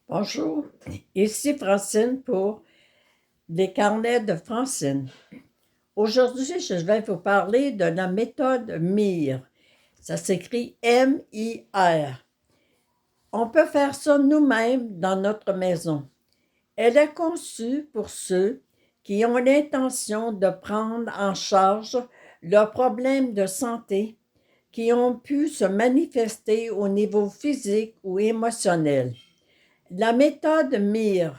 Bonjour, ici Francine pour les carnets de Francine. Aujourd'hui, je vais vous parler de la méthode MIR. Ça s'écrit M-I-R. On peut faire ça nous-mêmes dans notre maison. Elle est conçue pour ceux qui ont l'intention de prendre en charge leurs problèmes de santé qui ont pu se manifester au niveau physique ou émotionnel. La méthode MIR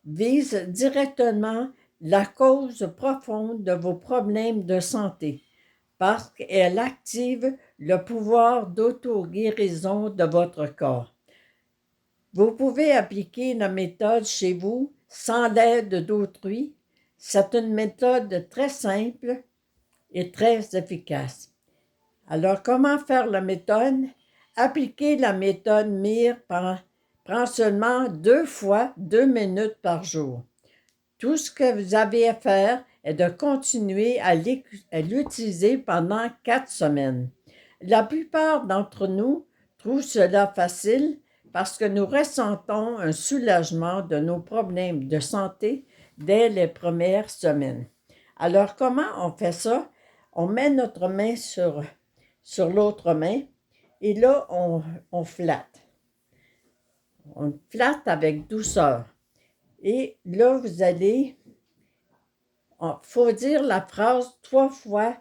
vise directement la cause profonde de vos problèmes de santé parce qu'elle active le pouvoir d'auto-guérison de votre corps. Vous pouvez appliquer la méthode chez vous sans l'aide d'autrui. C'est une méthode très simple et très efficace. Alors, comment faire la méthode? Appliquer la méthode MIR prend seulement 2 fois 2 minutes par jour. Tout ce que vous avez à faire est de continuer à l'utiliser pendant 4 semaines. La plupart d'entre nous trouvent cela facile parce que nous ressentons un soulagement de nos problèmes de santé dès les premières semaines. Alors, comment on fait ça? On met notre main sur l'autre main et là, on flatte. On flatte avec douceur. Et là, il faut dire la phrase 3 fois,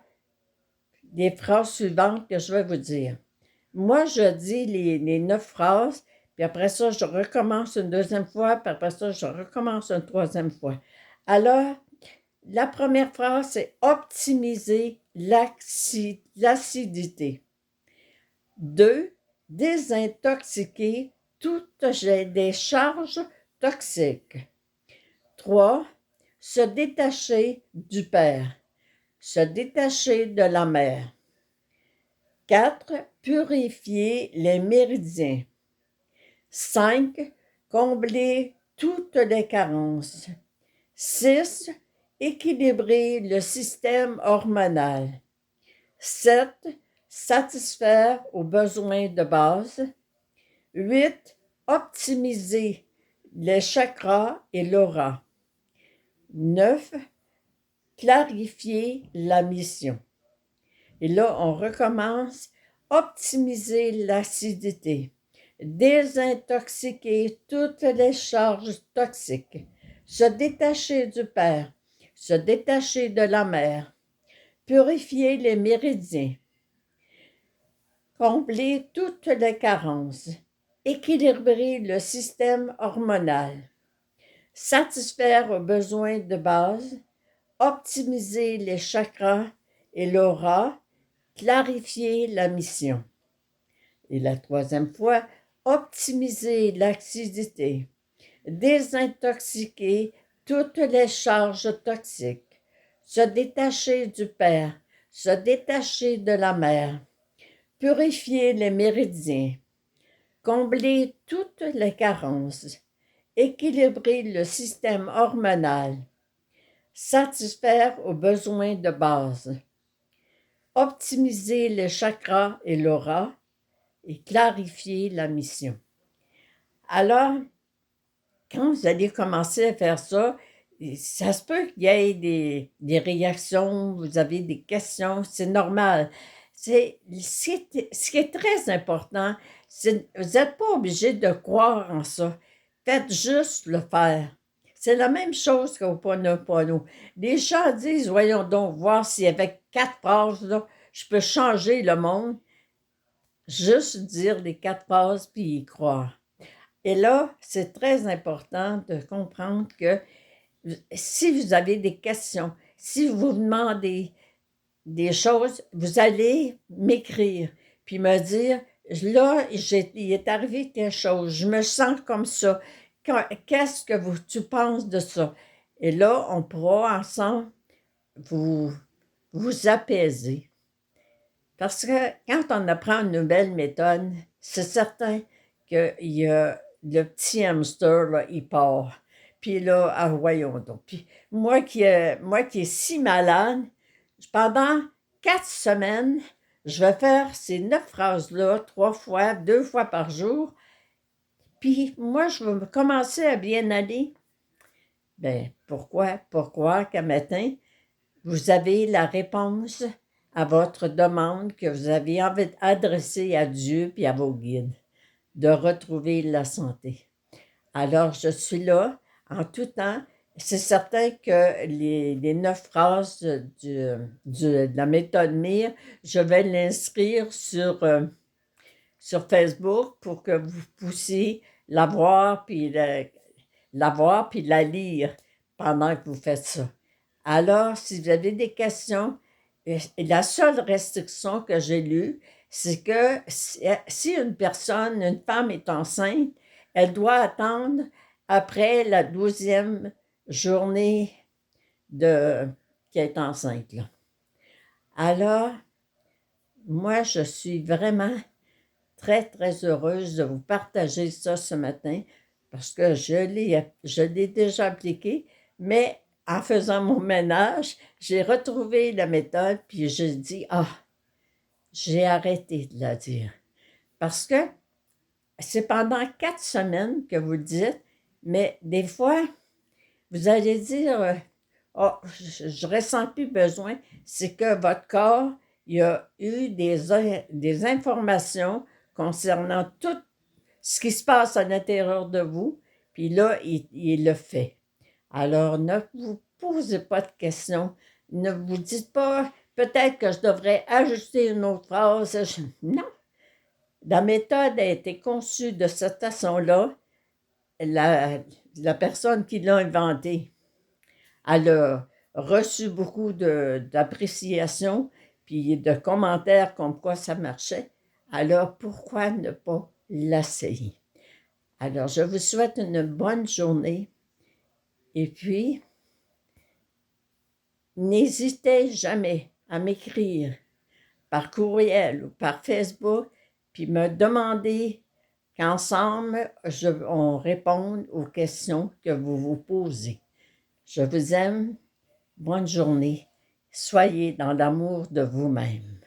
les phrases suivantes que je vais vous dire. Moi, je dis les 9 phrases, puis après ça, je recommence une deuxième fois, puis après ça, je recommence une troisième fois. Alors, la première phrase, c'est optimiser l'acidité. 2. Désintoxiquer toutes les charges toxiques. 3. Se détacher du père. Se détacher de la mère. 4. Purifier les méridiens. 5. Combler toutes les carences. 6. Équilibrer le système hormonal. 7. Satisfaire aux besoins de base. 8. Optimiser les chakras et l'aura. 9. Clarifier la mission. Et là, on recommence. Optimiser l'acidité. Désintoxiquer toutes les charges toxiques. Se détacher du père. Se détacher de la mère. Purifier les méridiens. Combler toutes les carences. Équilibrer le système hormonal. Satisfaire aux besoins de base. Optimiser les chakras et l'aura. Clarifier la mission. Et la troisième fois, optimiser l'acidité. Désintoxiquer toutes les charges toxiques. Se détacher du père. Se détacher de la mère. Purifier les méridiens. Combler toutes les carences. Équilibrer le système hormonal. Satisfaire aux besoins de base. Optimiser les chakras et l'aura et clarifier la mission. Alors, quand vous allez commencer à faire ça, ça se peut qu'il y ait des réactions, vous avez des questions, c'est normal. Ce qui est très important, c'est vous n'êtes pas obligé de croire en ça. Faites juste le faire. C'est la même chose qu'au Ho'oponopono. Les gens disent, voyons donc, voir si avec 4 phrases, là, je peux changer le monde. Juste dire les 4 phrases puis y croire. Et là, c'est très important de comprendre que si vous avez des questions, si vous vous demandez des choses, vous allez m'écrire puis me dire, là, il est arrivé quelque chose, je me sens comme ça. Qu'est-ce que tu penses de ça? Et là, on pourra ensemble vous apaiser. Parce que quand on apprend une nouvelle méthode, c'est certain qu'il y a le petit hamster, là, il part. Puis là, ah, voyons donc. Puis moi qui est si malade, pendant 4 semaines, je vais faire ces 9 phrases-là 3 fois, 2 fois par jour. Puis moi, je vais commencer à bien aller. Ben, pourquoi qu'un matin, vous avez la réponse à votre demande que vous avez adressée à Dieu puis à vos guides, de retrouver la santé. Alors, je suis là en tout temps. C'est certain que les 9 phrases de la méthode MIR, je vais l'inscrire sur Facebook pour que vous puissiez la voir puis la lire pendant que vous faites ça. Alors, si vous avez des questions, la seule restriction que j'ai lue, c'est que si une femme est enceinte, elle doit attendre après la 12e journée de qu'elle est enceinte, là. Alors, moi, je suis vraiment très, très heureuse de vous partager ça ce matin parce que je l'ai déjà appliqué, mais en faisant mon ménage, j'ai retrouvé la méthode puis j'ai dit, ah, j'ai arrêté de la dire. Parce que c'est pendant 4 semaines que vous le dites, mais des fois, vous allez dire, oh, je ne ressens plus besoin. C'est que votre corps, il y a eu des informations concernant tout ce qui se passe à l'intérieur de vous, puis là, il le fait. Alors, ne vous posez pas de questions. Ne vous dites pas, peut-être que je devrais ajuster une autre phrase. Non. La méthode a été conçue de cette façon-là. La personne qui l'a inventée, elle a reçu beaucoup d'appréciation puis de commentaires comme quoi ça marchait. Alors, pourquoi ne pas l'essayer? Alors, je vous souhaite une bonne journée et puis, n'hésitez jamais à m'écrire par courriel ou par Facebook puis me demander qu'ensemble, on réponde aux questions que vous vous posez. Je vous aime. Bonne journée. Soyez dans l'amour de vous-même.